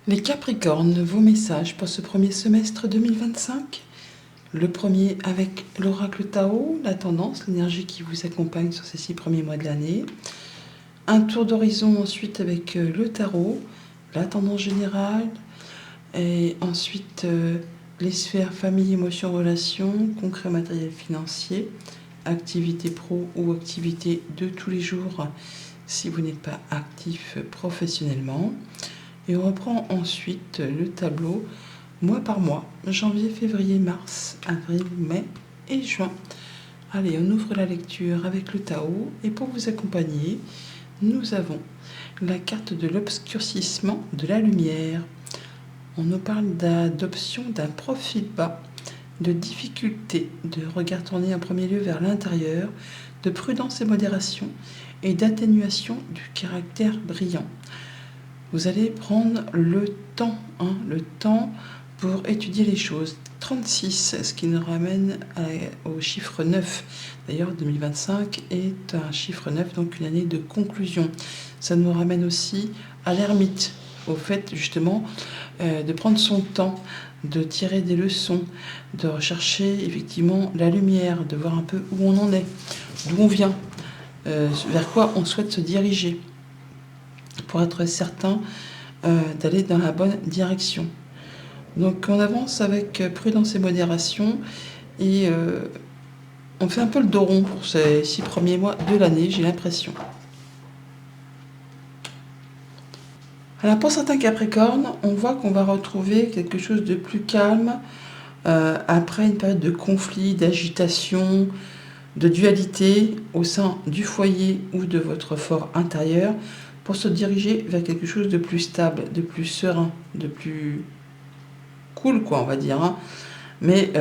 Les Capricornes, vos messages pour ce premier semestre 2025. Le premier avec l'oracle Tao, la tendance, l'énergie qui vous accompagne sur ces 6 premiers mois de l'année. Un tour d'horizon ensuite avec le tarot, la tendance générale. Et ensuite les sphères famille, émotions, relations, concret, matériel, financier, activité pro ou activité de tous les jours si vous n'êtes pas actif professionnellement. Et on reprend ensuite le tableau mois par mois, janvier, février, mars, avril, mai et juin. Allez, on ouvre la lecture avec le Tao et pour vous accompagner, nous avons la carte de l'obscurcissement de la lumière. On nous parle d'adoption d'un profil bas, de difficulté, de regard tourné en premier lieu vers l'intérieur, de prudence et modération et d'atténuation du caractère brillant. Vous allez prendre le temps pour étudier les choses. 36, ce qui nous ramène au chiffre 9. D'ailleurs, 2025 est un chiffre 9, donc une année de conclusion. Ça nous ramène aussi à l'ermite, au fait justement de prendre son temps, de tirer des leçons, de rechercher effectivement la lumière, de voir un peu où on en est, d'où on vient, vers quoi on souhaite se diriger, pour être certain d'aller dans la bonne direction. Donc on avance avec prudence et modération et on fait un peu le dos rond pour ces 6 premiers mois de l'année, j'ai l'impression. Alors pour certains Capricornes, on voit qu'on va retrouver quelque chose de plus calme après une période de conflit, d'agitation, de dualité au sein du foyer ou de votre fort intérieur pour se diriger vers quelque chose de plus stable, de plus serein, de plus cool, quoi, on va dire. Hein. Mais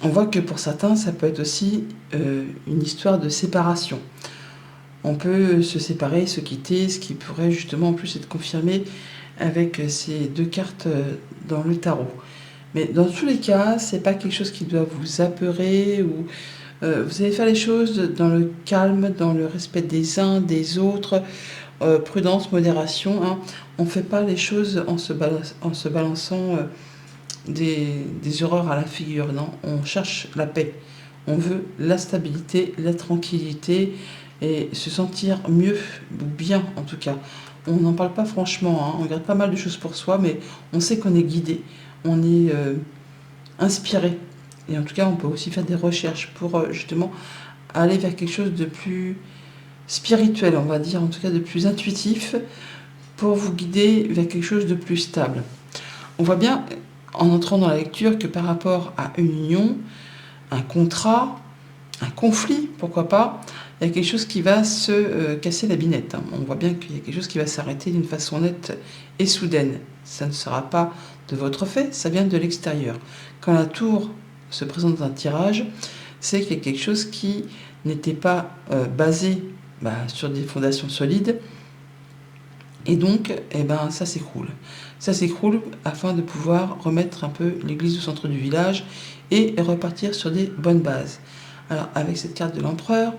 on voit que pour certains, ça peut être aussi une histoire de séparation. On peut se séparer, se quitter, ce qui pourrait justement en plus être confirmé avec ces deux cartes dans le tarot. Mais dans tous les cas, c'est pas quelque chose qui doit vous apeurer ou vous allez faire les choses dans le calme, dans le respect des uns, des autres, prudence, modération. Hein. On ne fait pas les choses en se balançant des horreurs à la figure. Non, on cherche la paix. On veut la stabilité, la tranquillité et se sentir mieux, ou bien en tout cas. On n'en parle pas franchement, hein. On garde pas mal de choses pour soi, mais on sait qu'on est guidé, on est inspiré. Et en tout cas, on peut aussi faire des recherches pour justement aller vers quelque chose de plus spirituel, on va dire, en tout cas de plus intuitif, pour vous guider vers quelque chose de plus stable. On voit bien, en entrant dans la lecture, que par rapport à une union, un contrat, un conflit, pourquoi pas, il y a quelque chose qui va se casser la binette. Hein. On voit bien qu'il y a quelque chose qui va s'arrêter d'une façon nette et soudaine. Ça ne sera pas de votre fait, ça vient de l'extérieur. Quand la tour se présente dans un tirage, c'est qu'il y a quelque chose qui n'était pas basé sur des fondations solides. Et donc, ça s'écroule. Ça s'écroule afin de pouvoir remettre un peu l'église au centre du village et repartir sur des bonnes bases. Alors, avec cette carte de l'empereur,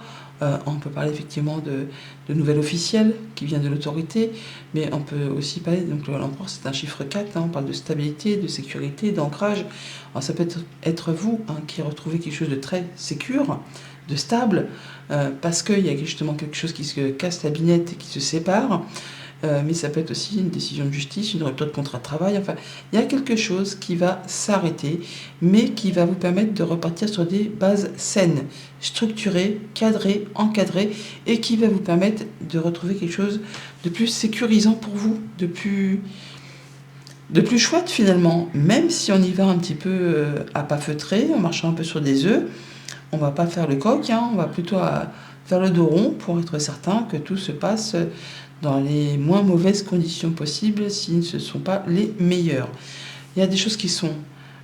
on peut parler effectivement de nouvelle officielle qui vient de l'autorité, mais on peut aussi parler, donc l'empereur c'est un chiffre 4, hein, on parle de stabilité, de sécurité, d'ancrage. Alors ça peut être vous qui retrouvez quelque chose de très sécure, de stable, parce qu'il y a justement quelque chose qui se casse la binette et qui se sépare. Mais ça peut être aussi une décision de justice, une rupture de contrat de travail. Enfin, il y a quelque chose qui va s'arrêter, mais qui va vous permettre de repartir sur des bases saines, structurées, cadrées, encadrées, et qui va vous permettre de retrouver quelque chose de plus sécurisant pour vous, de plus chouette finalement. Même si on y va un petit peu à pas feutrer, en marchant un peu sur des œufs, on va pas faire le coq, hein, on va plutôt faire le dos rond pour être certain que tout se passe dans les moins mauvaises conditions possibles, si ce ne sont pas les meilleures. Il y a des choses qui sont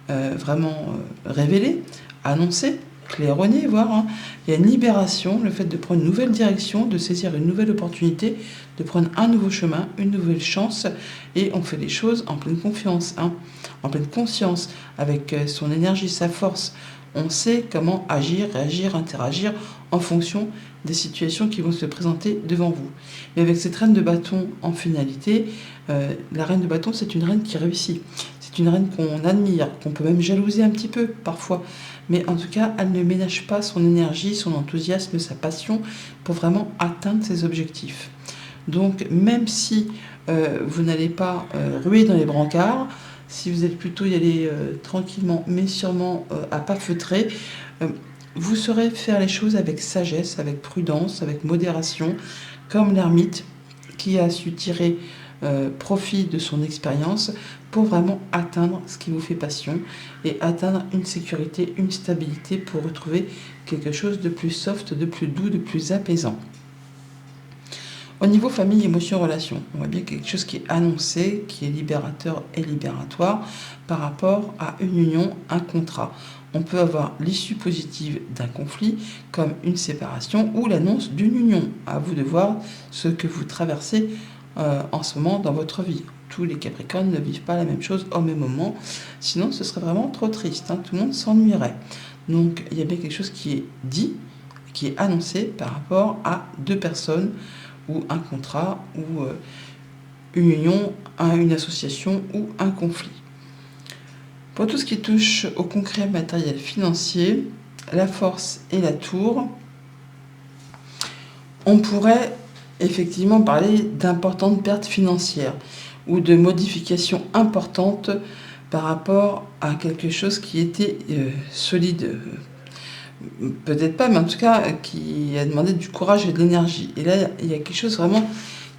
vraiment révélées, annoncées, claironner, voire, hein. Il y a une libération, le fait de prendre une nouvelle direction, de saisir une nouvelle opportunité, de prendre un nouveau chemin, une nouvelle chance, et on fait les choses en pleine confiance, hein, en pleine conscience, avec son énergie, sa force. On sait comment agir, réagir, interagir en fonction des situations qui vont se présenter devant vous. Mais avec cette reine de bâton en finalité, la reine de bâton, c'est une reine qui réussit. C'est une reine qu'on admire, qu'on peut même jalouser un petit peu parfois. Mais en tout cas, elle ne ménage pas son énergie, son enthousiasme, sa passion pour vraiment atteindre ses objectifs. Donc même si vous n'allez pas ruer dans les brancards, si vous êtes plutôt y aller tranquillement mais sûrement à pas feutrer, vous saurez faire les choses avec sagesse, avec prudence, avec modération, comme l'ermite qui a su tirer profit de son expérience pour vraiment atteindre ce qui vous fait passion et atteindre une sécurité, une stabilité pour retrouver quelque chose de plus soft, de plus doux, de plus apaisant. Au niveau famille, émotion, relation, on voit bien quelque chose qui est annoncé, qui est libérateur et libératoire par rapport à une union, un contrat. On peut avoir l'issue positive d'un conflit, comme une séparation ou l'annonce d'une union. À vous de voir ce que vous traversez en ce moment dans votre vie. Tous les Capricornes ne vivent pas la même chose au même moment, sinon ce serait vraiment trop triste, hein, tout le monde s'ennuierait. Donc il y a bien quelque chose qui est dit, qui est annoncé par rapport à deux personnes, ou un contrat, ou une union, une association, ou un conflit. Pour tout ce qui touche au concret matériel financier, la force et la tour, on pourrait effectivement parler d'importantes pertes financières ou de modifications importantes par rapport à quelque chose qui était solide. Peut-être pas, mais en tout cas, qui a demandé du courage et de l'énergie. Et là, il y a quelque chose vraiment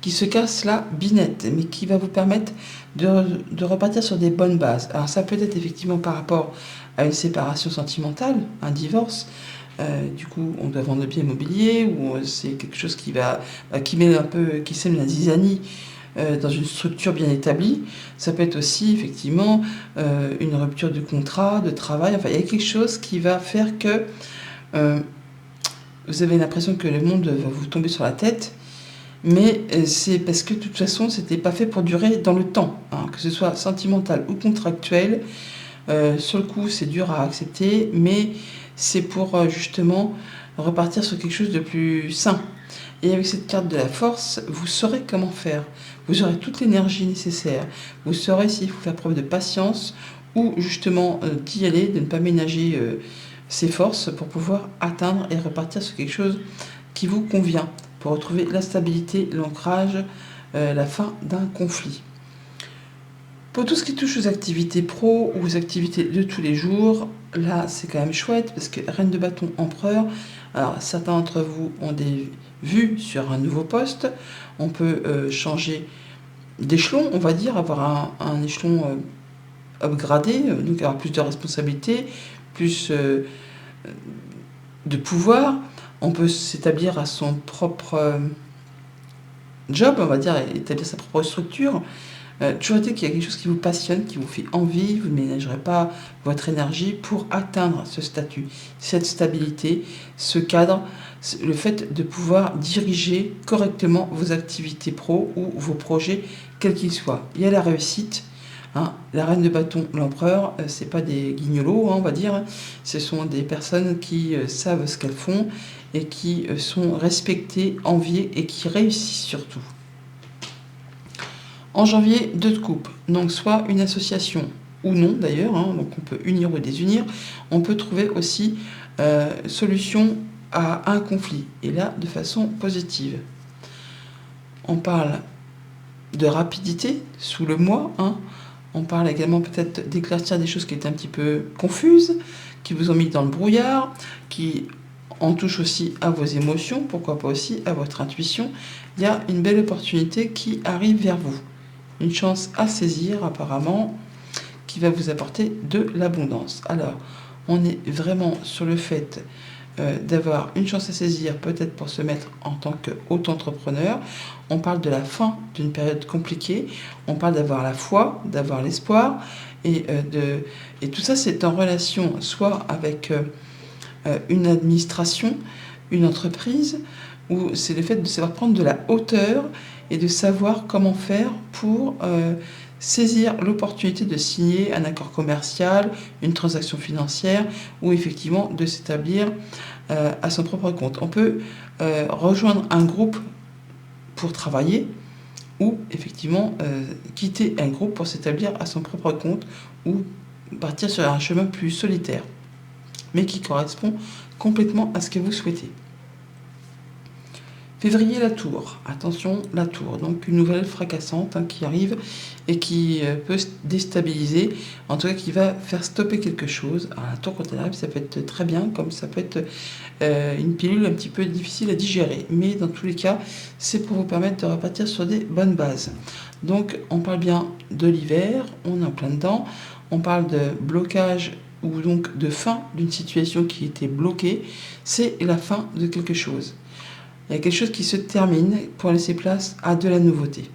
qui se casse là, binette, mais qui va vous permettre de repartir sur des bonnes bases. Alors ça peut être effectivement par rapport à une séparation sentimentale, un divorce. Du coup, on doit vendre le bien immobilier, ou c'est quelque chose qui met un peu, qui sème la zizanie dans une structure bien établie. Ça peut être aussi effectivement une rupture de contrat, de travail. Enfin, il y a quelque chose qui va faire que vous avez l'impression que le monde va vous tomber sur la tête, mais c'est parce que de toute façon, c'était pas fait pour durer dans le temps, hein, que ce soit sentimental ou contractuel. Sur le coup, c'est dur à accepter, mais c'est pour justement repartir sur quelque chose de plus sain. Et avec cette carte de la force, vous saurez comment faire. Vous aurez toute l'énergie nécessaire. Vous saurez s'il faut faire preuve de patience ou justement d'y aller, de ne pas ménager ses forces pour pouvoir atteindre et repartir sur quelque chose qui vous convient, pour retrouver la stabilité, l'ancrage, la fin d'un conflit. Pour tout ce qui touche aux activités pro ou aux activités de tous les jours, là c'est quand même chouette parce que reine de bâton, empereur, alors certains d'entre vous ont des vues sur un nouveau poste, on peut changer d'échelon, on va dire, avoir un échelon upgradé, donc avoir plus de responsabilités, plus de pouvoir, on peut s'établir à son propre job, on va dire, établir sa propre structure. Toujours est-il qu'il y a quelque chose qui vous passionne, qui vous fait envie, vous ne ménagerez pas votre énergie pour atteindre ce statut, cette stabilité, ce cadre, le fait de pouvoir diriger correctement vos activités pro ou vos projets, quels qu'ils soient. Il y a la réussite, hein, la reine de bâton, l'empereur, c'est pas des guignolos, hein, on va dire, ce sont des personnes qui savent ce qu'elles font et qui sont respectées, enviées et qui réussissent surtout. En janvier, 2 de coupe, donc soit une association ou non d'ailleurs, hein, donc on peut unir ou désunir, on peut trouver aussi solution à un conflit, et là de façon positive. On parle de rapidité sous le mois, hein. On parle également peut-être d'éclaircir des choses qui étaient un petit peu confuses, qui vous ont mis dans le brouillard, qui en touchent aussi à vos émotions, pourquoi pas aussi à votre intuition. Il y a une belle opportunité qui arrive vers vous. Une chance à saisir apparemment, qui va vous apporter de l'abondance. Alors, on est vraiment sur le fait d'avoir une chance à saisir, peut-être pour se mettre en tant qu'auto-entrepreneur. On parle de la fin d'une période compliquée, on parle d'avoir la foi, d'avoir l'espoir, et tout ça c'est en relation soit avec une administration, une entreprise, où c'est le fait de savoir prendre de la hauteur et de savoir comment faire pour saisir l'opportunité de signer un accord commercial, une transaction financière, ou effectivement de s'établir à son propre compte. On peut rejoindre un groupe pour travailler, ou effectivement quitter un groupe pour s'établir à son propre compte, ou partir sur un chemin plus solitaire, mais qui correspond complètement à ce que vous souhaitez. Février, la tour. Attention, la tour. Donc une nouvelle fracassante qui arrive et qui peut déstabiliser, en tout cas qui va faire stopper quelque chose. Alors la tour, quand elle arrive, ça peut être très bien, comme ça peut être une pilule un petit peu difficile à digérer. Mais dans tous les cas, c'est pour vous permettre de repartir sur des bonnes bases. Donc on parle bien de l'hiver, on est en plein dedans. On parle de blocage ou donc de fin d'une situation qui était bloquée. C'est la fin de quelque chose. Il y a quelque chose qui se termine pour laisser place à de la nouveauté.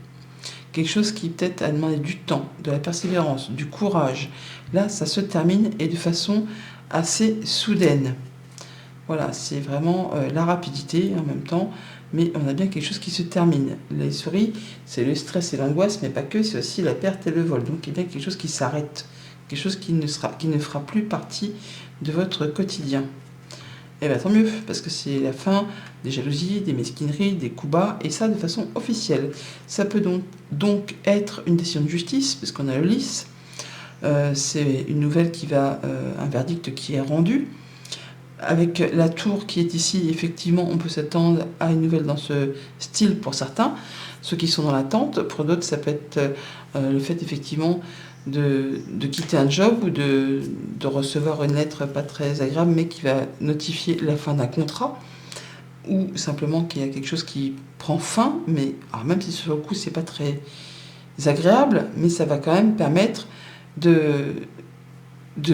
Quelque chose qui peut-être a demandé du temps, de la persévérance, du courage. Là, ça se termine et de façon assez soudaine. Voilà, c'est vraiment la rapidité en même temps, mais on a bien quelque chose qui se termine. Les souris, c'est le stress et l'angoisse, mais pas que, c'est aussi la perte et le vol. Donc il y a bien quelque chose qui s'arrête, quelque chose qui ne fera plus partie de votre quotidien. Eh bien tant mieux, parce que c'est la fin des jalousies, des mesquineries, des coups bas, et ça de façon officielle. Ça peut donc être une décision de justice, parce qu'on a le lice. C'est une nouvelle qui va, un verdict qui est rendu. Avec la tour qui est ici, effectivement, on peut s'attendre à une nouvelle dans ce style pour certains, ceux qui sont dans l'attente. Pour d'autres, ça peut être le fait effectivement de quitter un job ou de recevoir une lettre pas très agréable, mais qui va notifier la fin d'un contrat, ou simplement qu'il y a quelque chose qui prend fin, mais alors même si sur le coup, c'est pas très agréable, mais ça va quand même permettre de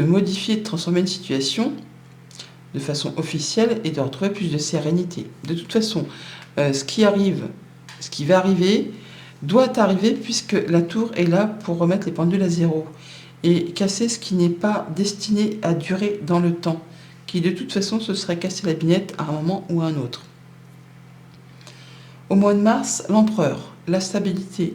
modifier, de transformer une situation de façon officielle et de retrouver plus de sérénité. De toute façon, ce qui va arriver, doit arriver puisque la tour est là pour remettre les pendules à zéro et casser ce qui n'est pas destiné à durer dans le temps, qui de toute façon se serait cassé la binette à un moment ou à un autre. Au mois de mars, l'empereur, la stabilité,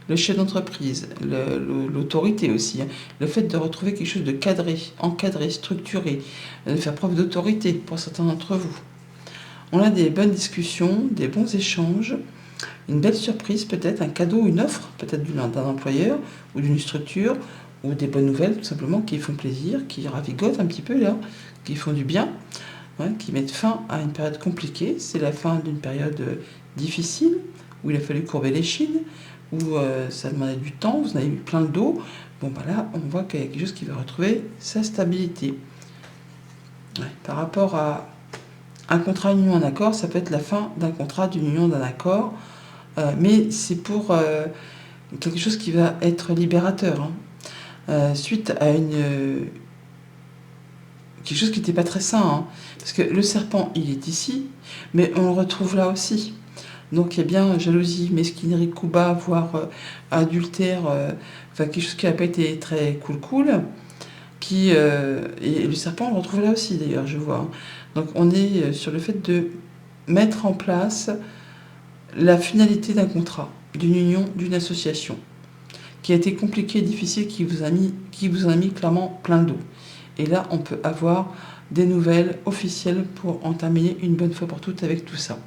le chef d'entreprise, l'autorité aussi, le fait de retrouver quelque chose de cadré, encadré, structuré, de faire preuve d'autorité pour certains d'entre vous. On a des bonnes discussions, des bons échanges, une belle surprise peut-être, un cadeau, une offre peut-être d'un employeur ou d'une structure, ou des bonnes nouvelles tout simplement qui font plaisir, qui ravigotent un petit peu là, qui font du bien, qui mettent fin à une période compliquée. C'est la fin d'une période difficile, où il a fallu courber les chines, où ça demandait du temps, vous en avez eu plein le dos. Bon bah là, on voit qu'il y a quelque chose qui va retrouver sa stabilité. Par rapport à un contrat, une union, un accord, ça peut être la fin d'un contrat, d'une union, d'un accord, mais c'est pour quelque chose qui va être libérateur, suite à quelque chose qui n'était pas très sain, parce que le serpent, il est ici, mais on le retrouve là aussi. Donc il y a bien jalousie, mesquinerie, coup bas, voire adultère, enfin quelque chose qui n'a pas été très cool, et le serpent, on le retrouve là aussi d'ailleurs, je vois. Donc on est sur le fait de mettre en place la finalité d'un contrat, d'une union, d'une association, qui a été compliqué et difficile, qui vous a mis clairement plein le dos. Et là, on peut avoir des nouvelles officielles pour entamer une bonne fois pour toutes avec tout ça.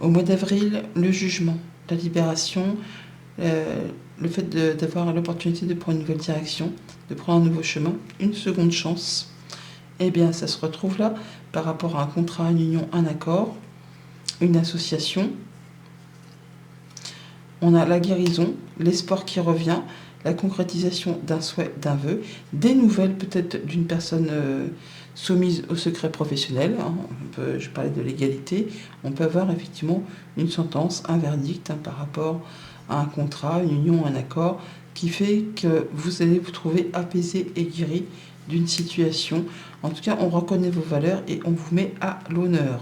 Au mois d'avril, le jugement, la libération, le fait d'avoir l'opportunité de prendre une nouvelle direction, de prendre un nouveau chemin, une seconde chance, eh bien ça se retrouve là par rapport à un contrat, une union, un accord, une association. On a la guérison, l'espoir qui revient, la concrétisation d'un souhait, d'un vœu, des nouvelles peut-être d'une personne soumise au secret professionnel. Je parlais de l'égalité. On peut avoir effectivement une sentence, un verdict par rapport à un contrat, une union, un accord, qui fait que vous allez vous trouver apaisé et guéri d'une situation. En tout cas, on reconnaît vos valeurs et on vous met à l'honneur.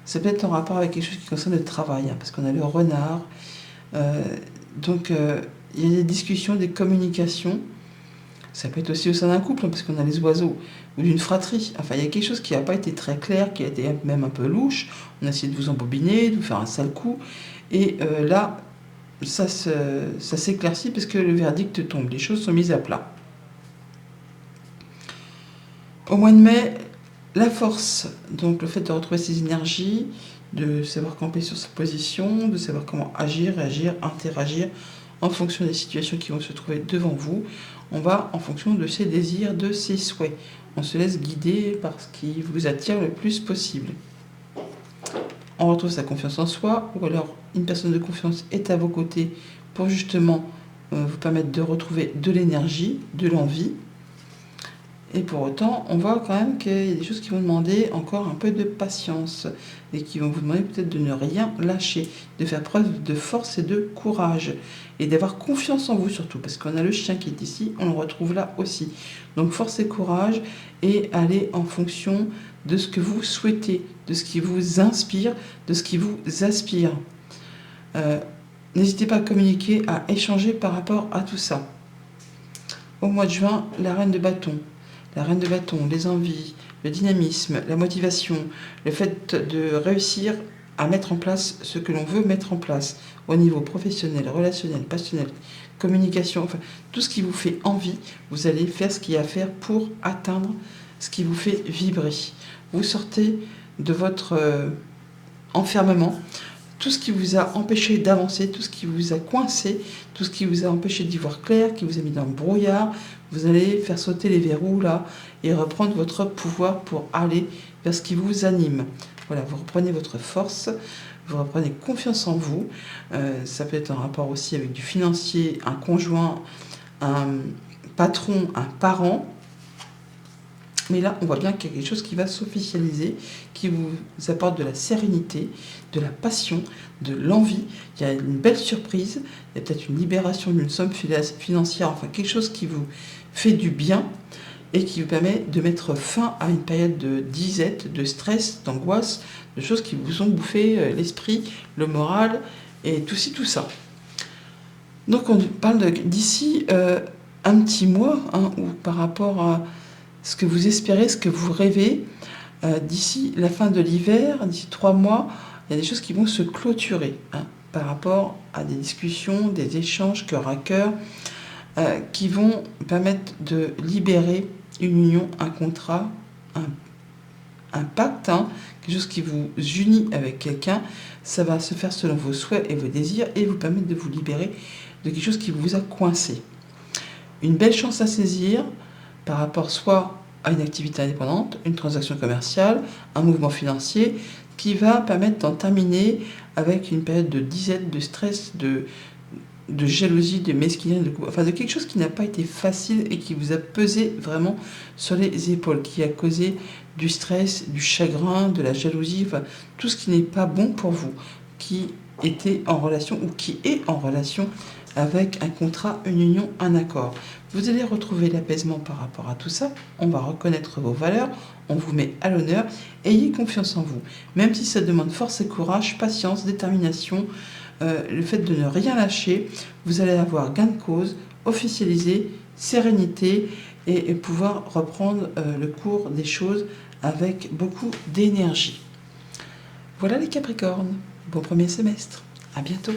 Ça peut être en rapport avec quelque chose qui concerne le travail, parce qu'on a le renard. Donc, il y a des discussions, des communications Ça peut être aussi au sein d'un couple, hein, parce qu'on a les oiseaux, ou d'une fratrie. Enfin, il y a quelque chose qui n'a pas été très clair, qui a été même un peu louche. On a essayé de vous embobiner, de vous faire un sale coup. Et là, ça s'éclaircit parce que le verdict tombe. Les choses sont mises à plat. Au mois de mai, la force, donc le fait de retrouver ses énergies, de savoir camper sur sa position, de savoir comment agir, réagir, interagir en fonction des situations qui vont se trouver devant vous. On va en fonction de ses désirs, de ses souhaits. On se laisse guider par ce qui vous attire le plus possible. On retrouve sa confiance en soi, ou alors une personne de confiance est à vos côtés pour justement vous permettre de retrouver de l'énergie, de l'envie. Et pour autant, on voit quand même qu'il y a des choses qui vont demander encore un peu de patience et qui vont vous demander peut-être de ne rien lâcher, de faire preuve de force et de courage et d'avoir confiance en vous surtout, parce qu'on a le chien qui est ici, on le retrouve là aussi. Donc force et courage et aller en fonction de ce que vous souhaitez, de ce qui vous inspire, de ce qui vous aspire. N'hésitez pas à communiquer, à échanger par rapport à tout ça. Au mois de juin, la reine de bâton. La reine de bâton, les envies, le dynamisme, la motivation, le fait de réussir à mettre en place ce que l'on veut mettre en place au niveau professionnel, relationnel, passionnel, communication, enfin tout ce qui vous fait envie, vous allez faire ce qu'il y a à faire pour atteindre ce qui vous fait vibrer. Vous sortez de votre enfermement, tout ce qui vous a empêché d'avancer, tout ce qui vous a coincé, tout ce qui vous a empêché d'y voir clair, qui vous a mis dans le brouillard, vous allez faire sauter les verrous là et reprendre votre pouvoir pour aller vers ce qui vous anime. Voilà, vous reprenez votre force, vous reprenez confiance en vous. Ça peut être un rapport aussi avec du financier, un conjoint, un patron, un parent. Mais là, on voit bien qu'il y a quelque chose qui va s'officialiser, qui vous apporte de la sérénité, de la passion, de l'envie. Il y a une belle surprise, il y a peut-être une libération d'une somme financière, enfin quelque chose qui vous fait du bien et qui vous permet de mettre fin à une période de disette, de stress, d'angoisse, de choses qui vous ont bouffé l'esprit, le moral et tout ci, tout ça. Donc on parle d'ici un petit mois, hein, ou par rapport à ce que vous espérez, ce que vous rêvez, d'ici la fin de l'hiver, d'ici 3 mois, il y a des choses qui vont se clôturer, hein, par rapport à des discussions, des échanges cœur à cœur, qui vont permettre de libérer une union, un contrat, un pacte, hein, quelque chose qui vous unit avec quelqu'un. Ça va se faire selon vos souhaits et vos désirs et vous permettre de vous libérer de quelque chose qui vous a coincé. Une belle chance à saisir par rapport soit à une activité indépendante, une transaction commerciale, un mouvement financier qui va permettre d'en terminer avec une période de disette, de stress, de jalousie, de mesquinerie, enfin de quelque chose qui n'a pas été facile et qui vous a pesé vraiment sur les épaules, qui a causé du stress, du chagrin, de la jalousie, enfin tout ce qui n'est pas bon pour vous, qui était en relation ou qui est en relation avec un contrat, une union, un accord. Vous allez retrouver l'apaisement par rapport à tout ça, on va reconnaître vos valeurs, on vous met à l'honneur, ayez confiance en vous. Même si ça demande force et courage, patience, détermination, le fait de ne rien lâcher, vous allez avoir gain de cause, officialiser, sérénité et pouvoir reprendre le cours des choses avec beaucoup d'énergie. Voilà les Capricornes, bon premier semestre, à bientôt.